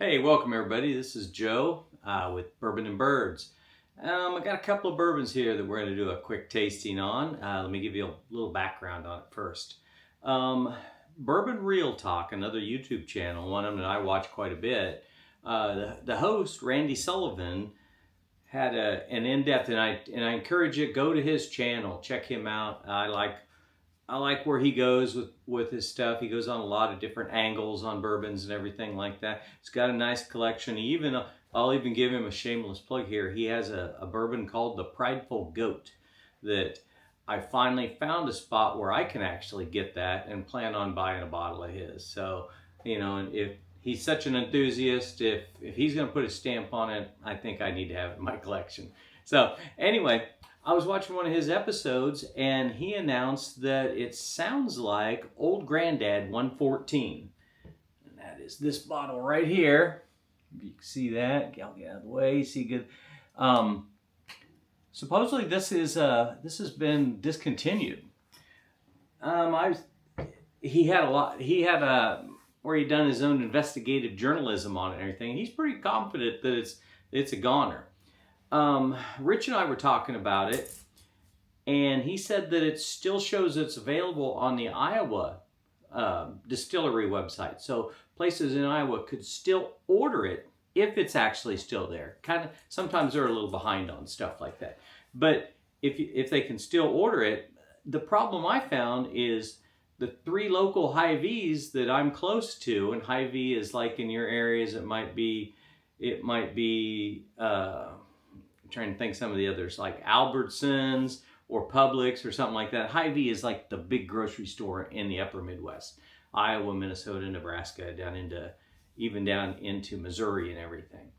Hey, welcome everybody. This is Joe with Bourbon and Birds. I got a couple of bourbons here that we're going to do a quick tasting on. Let me give you a little background on it first. Bourbon Real Talk, another YouTube channel, one of them that I watch quite a bit. The host, Randy Sullivan, had an in-depth, and I encourage you, go to his channel, check him out. I like where he goes with his stuff. He goes on a lot of different angles on bourbons and everything like that. He's got a nice collection. I'll even give him a shameless plug here. He has a bourbon called the Prideful Goat that I finally found a spot where I can actually get that and plan on buying a bottle of his. So, and if he's such an enthusiast, if he's going to put a stamp on it, I think I need to have it in my collection. So anyway, I was watching one of his episodes and he announced that it sounds like Old Granddad 114. And that is this bottle right here. You can see that. I'll get out of the way. See good. Supposedly this has been discontinued. He had where he'd done his own investigative journalism on it and everything. He's pretty confident that it's a goner. Rich and I were talking about it, and he said that it still shows it's available on the Iowa distillery website. So places in Iowa could still order it if it's actually still there. Sometimes they're a little behind on stuff like that. But if they can still order it, the problem I found is the 3 local Hy-Vees that I'm close to, and Hy-Vee is like in your areas, it might be I'm trying to think some of the others, like Albertsons or Publix or something like that. Hy-Vee is like the big grocery store in the upper Midwest. Iowa, Minnesota, Nebraska, even down into Missouri and everything.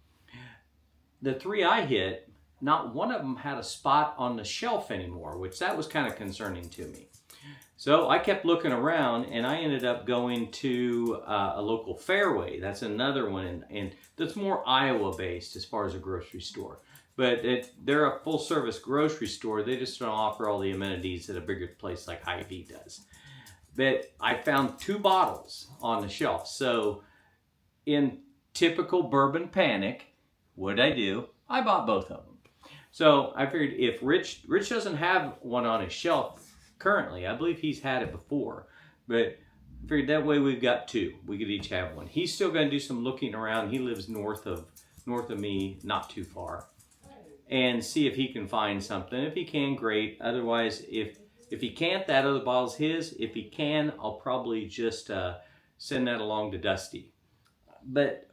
The 3 I hit, not one of them had a spot on the shelf anymore, which that was kind of concerning to me. So I kept looking around, and I ended up going to a local Fairway. That's another one, and that's more Iowa-based as far as a grocery store. But they're a full-service grocery store. They just don't offer all the amenities that a bigger place like Hy-Vee does. But I found 2 bottles on the shelf. So in typical bourbon panic, what did I do? I bought both of them. So I figured if Rich doesn't have one on his shelf currently, I believe he's had it before, but I figured that way we've got 2. We could each have one. He's still going to do some looking around. He lives north of me, not too far, and see if he can find something. If he can, great. Otherwise, if he can't, that other bottle's his. If he can, I'll probably just send that along to Dusty. But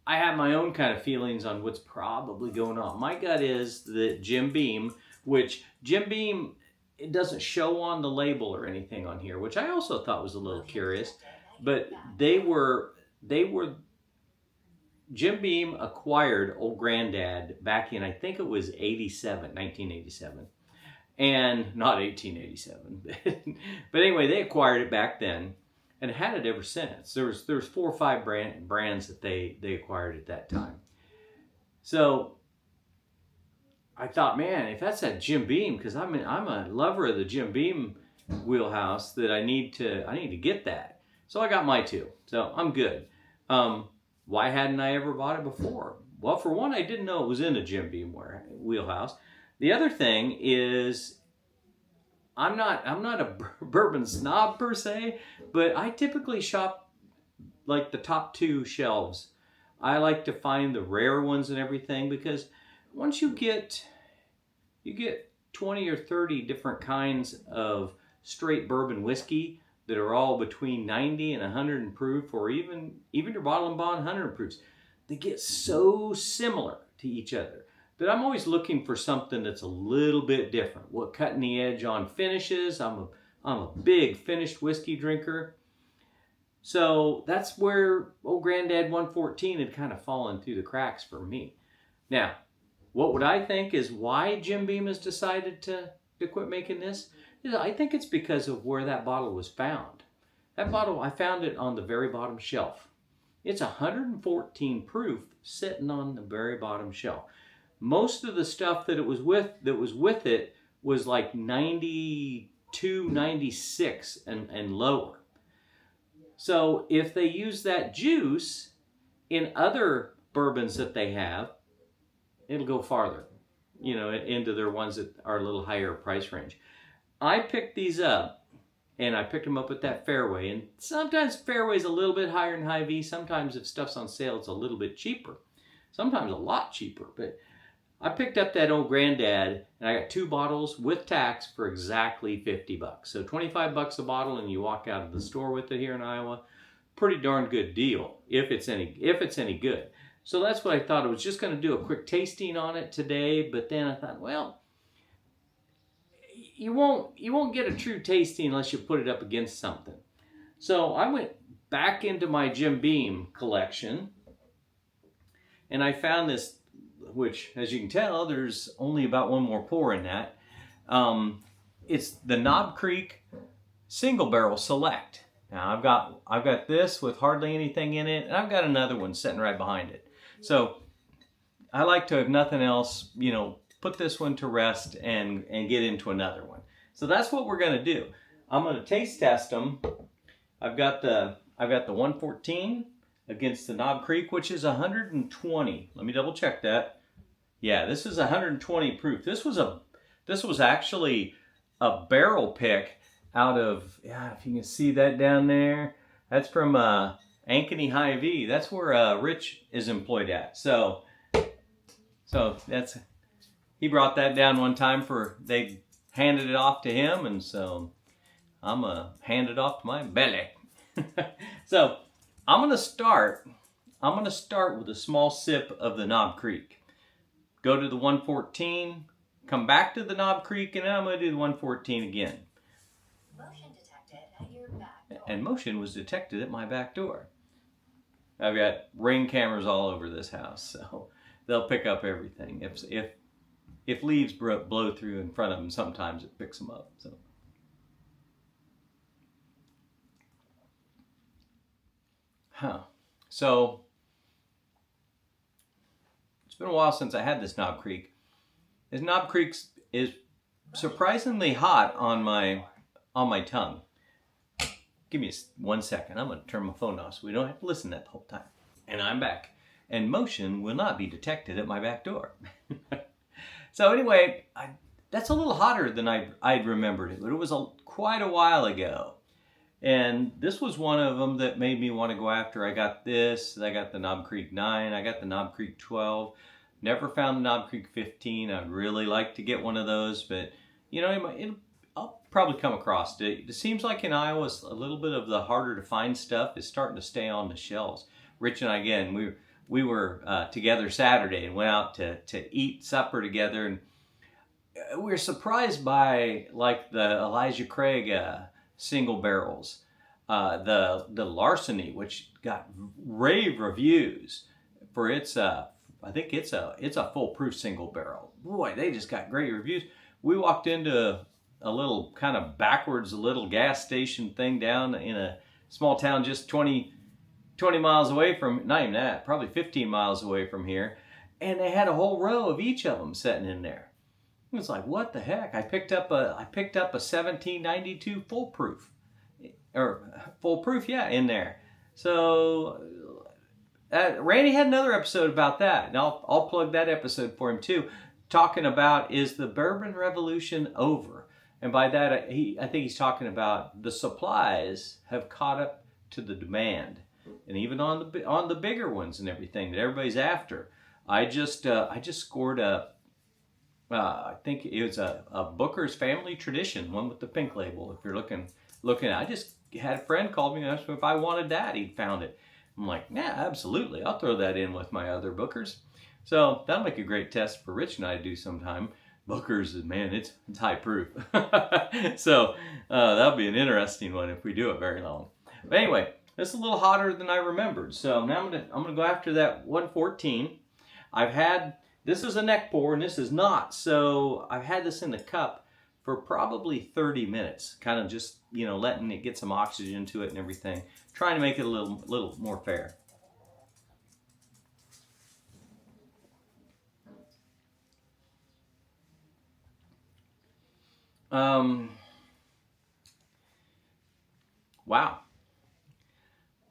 I have my own kind of feelings on what's probably going on. My gut is that Jim Beam, which Jim Beam, it doesn't show on the label or anything on here, which I also thought was a little curious, but Jim Beam acquired Old Granddad back in, I think it was 1987, and not 1887. But anyway, they acquired it back then and had it ever since. There's 4 or 5 brands that they acquired at that time. So I thought, man, if that's that Jim Beam, because I'm a lover of the Jim Beam wheelhouse, that I need to get that. So I got my 2. So I'm good. Why hadn't I ever bought it before? Well, for one, I didn't know it was in a Jim Beam wheelhouse. The other thing is, I'm not a bourbon snob per se, but I typically shop like the top 2 shelves. I like to find the rare ones and everything, because once you get 20 or 30 different kinds of straight bourbon whiskey that are all between 90 and 100 proof, or even your bottle and bond 100 proofs, they get so similar to each other that I'm always looking for something that's a little bit different. What cutting the edge on finishes. I'm a big finished whiskey drinker. So that's where Old Granddad 114 had kind of fallen through the cracks for me. Now, what would I think is why Jim Beam has decided to quit making this? I think it's because of where that bottle was found. That bottle, I found it on the very bottom shelf. It's 114 proof, sitting on the very bottom shelf. Most of the stuff that was with it was like 92, 96 and lower. So if they use that juice, in other bourbons that they have, it'll go farther, you know, into their ones that are a little higher price range. I picked these up, and I picked them up at that Fairway, and sometimes Fairway's a little bit higher than Hy-Vee. Sometimes if stuff's on sale, it's a little bit cheaper. Sometimes a lot cheaper, but I picked up that old granddad, and I got 2 bottles with tax for exactly $50. So $25 a bottle, and you walk out of the store with it here in Iowa. Pretty darn good deal if it's any good. So that's what I thought. I was just going to do a quick tasting on it today, but then I thought, well, you won't get a true tasting unless you put it up against something. So I went back into my Jim Beam collection, and I found this, which, as you can tell, there's only about one more pour in that. It's the Knob Creek Single Barrel Select. Now I've got this with hardly anything in it, and I've got another one sitting right behind it. So I like to, if nothing else, you know, put this one to rest and get into another one. So that's what we're going to do. I'm going to taste test them. I've got the 114 against the Knob Creek, which is 120. Let me double check that. Yeah, this is 120 proof. This was actually a barrel pick out of, yeah, if you can see that down there, that's from Ankeny Hy-Vee. That's where Rich is employed at. So that's, he brought that down one time they handed it off to him, and so I'm gonna hand it off to my belly. So I'm gonna start with a small sip of the Knob Creek. Go to the 114, come back to the Knob Creek, and then I'm gonna do the 114 again. Motion detected at your back door. And motion was detected at my back door. I've got Ring cameras all over this house, so they'll pick up everything. If leaves blow through in front of them, sometimes it picks them up. So it's been a while since I had this Knob Creek. This Knob Creek is surprisingly hot on my tongue. Give me 1 second. I'm going to turn my phone off so we don't have to listen to that the whole time. And I'm back. And motion will not be detected at my back door. So anyway, that's a little hotter than I'd remembered it, but it was quite a while ago. And this was one of them that made me want to go after. I got this, I got the Knob Creek 9, I got the Knob Creek 12. Never found the Knob Creek 15. I'd really like to get one of those, but you know, I'll probably come across it. It seems like in Iowa, a little bit of the harder to find stuff is starting to stay on the shelves. Rich and I, again, we were together Saturday and went out to eat supper together, and we were surprised by like the Elijah Craig single barrels, the Larceny, which got rave reviews for its I think it's a foolproof single barrel. Boy, they just got great reviews. We walked into a little kind of backwards little gas station thing down in a small town just 20 miles away from, not even that, probably 15 miles away from here, and they had a whole row of each of them sitting in there. It was like, what the heck? I picked up a 1792 foolproof, yeah, in there. So Randy had another episode about that, and I'll plug that episode for him too, talking about, is the bourbon revolution over? And by that, I think he's talking about the supplies have caught up to the demand, and even on the bigger ones and everything that everybody's after. I just scored I think it was a Booker's Family Tradition, one with the pink label. If you're looking, I just had a friend call me and asked me if I wanted that. He'd found it. I'm like, yeah, absolutely. I'll throw that in with my other Bookers. So that'll make a great test for Rich and I to do sometime. Booker's, man, it's high proof. So that'll be an interesting one if we do it very long. But anyway, it's a little hotter than I remembered. So now I'm gonna go after that 114. This is a neck pour and this is not. So I've had this in the cup for probably 30 minutes, kind of just, you know, letting it get some oxygen to it and everything, trying to make it a little more fair. Wow.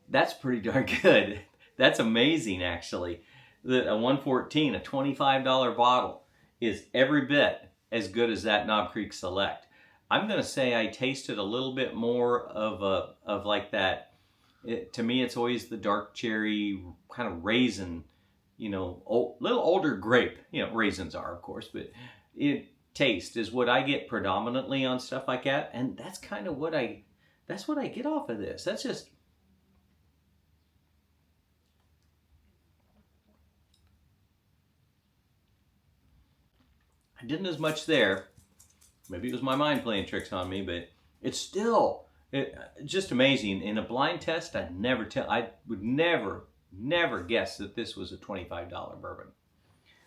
That's pretty darn good. That's amazing, actually. A 114, a $25 bottle, is every bit as good as that Knob Creek Select. I'm going to say I tasted a little bit more of like that. To me, it's always the dark cherry kind of raisin, little older grape. Raisins are, of course, but taste is what I get predominantly on stuff like that, and that's kind of that's what I get off of this. That's just. I didn't as much there. Maybe it was my mind playing tricks on me, but it's still just amazing. In a blind test, I would never guess that this was a $25 bourbon.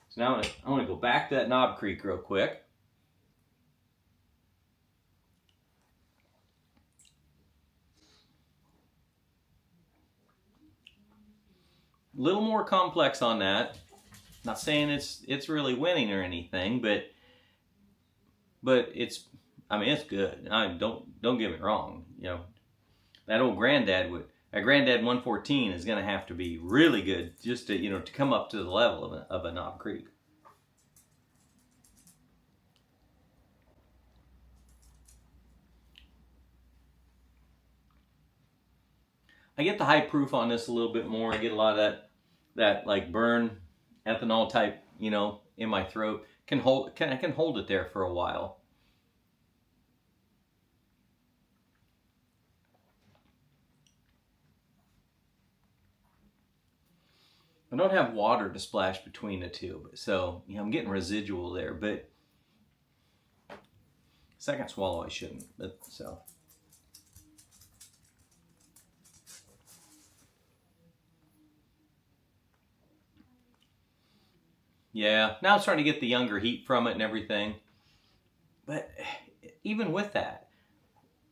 So now I want to go back to that Knob Creek real quick. A little more complex on that. Not saying it's really winning or anything, but it's good. Don't get me wrong. That old granddad a granddad 114 is going to have to be really good just to come up to the level of a Knob Creek. I get the high proof on this a little bit more. I get a lot of that like burn ethanol type, in my throat. I can hold it there for a while. I don't have water to splash between the two, so I'm getting residual there. But second swallow I shouldn't. But so. Yeah, now I'm starting to get the younger heat from it and everything. But even with that,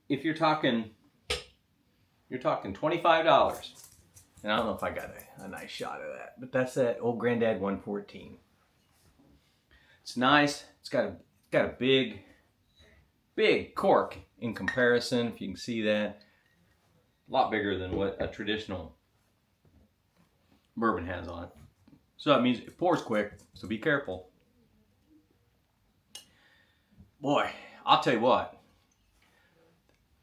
if you're talking $25. And I don't know if I got a nice shot of that, but that's that old granddad 114. It's nice. It's got a big cork in comparison, if you can see that. A lot bigger than what a traditional bourbon has on it. So that means it pours quick, so be careful. Boy, I'll tell you what.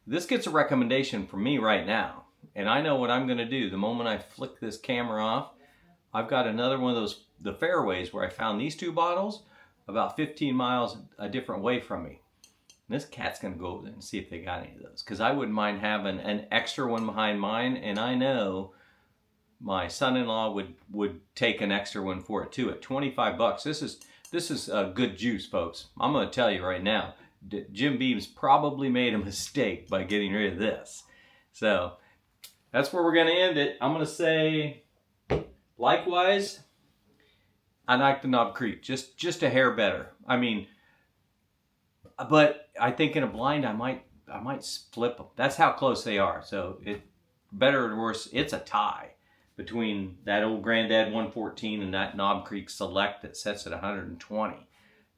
This gets a recommendation from me right now. And I know what I'm going to do. The moment I flick this camera off, I've got another one of the fairways where I found these two bottles about 15 miles a different way from me. And this cat's going to go over there and see if they got any of those. Because I wouldn't mind having an extra one behind mine. And I know my son-in-law would take an extra one for it too at $25. This is good juice, folks. I'm going to tell you right now. Jim Beam's probably made a mistake by getting rid of this. So that's where we're going to end it. I'm going to say, likewise, I like the Knob Creek. Just a hair better. But I think in a blind, I might flip them. That's how close they are. So better or worse, it's a tie between that old granddad 114 and that Knob Creek Select that sets at 120.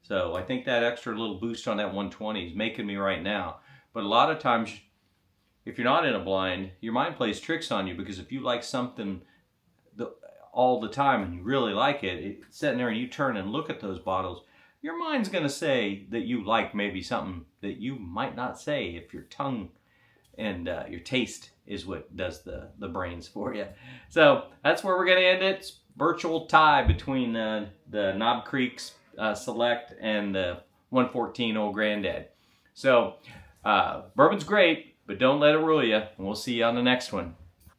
So I think that extra little boost on that 120 is making me right now. But a lot of times, if you're not in a blind, your mind plays tricks on you, because if you like something all the time and you really like it's sitting there and you turn and look at those bottles, your mind's going to say that you like maybe something that you might not say if your tongue and your taste is what does the brains for you. So that's where we're going to end it. It's virtual tie between the Knob Creek Select and the 114 Old Granddad. So bourbon's great, but don't let it rule you. And we'll see you on the next one.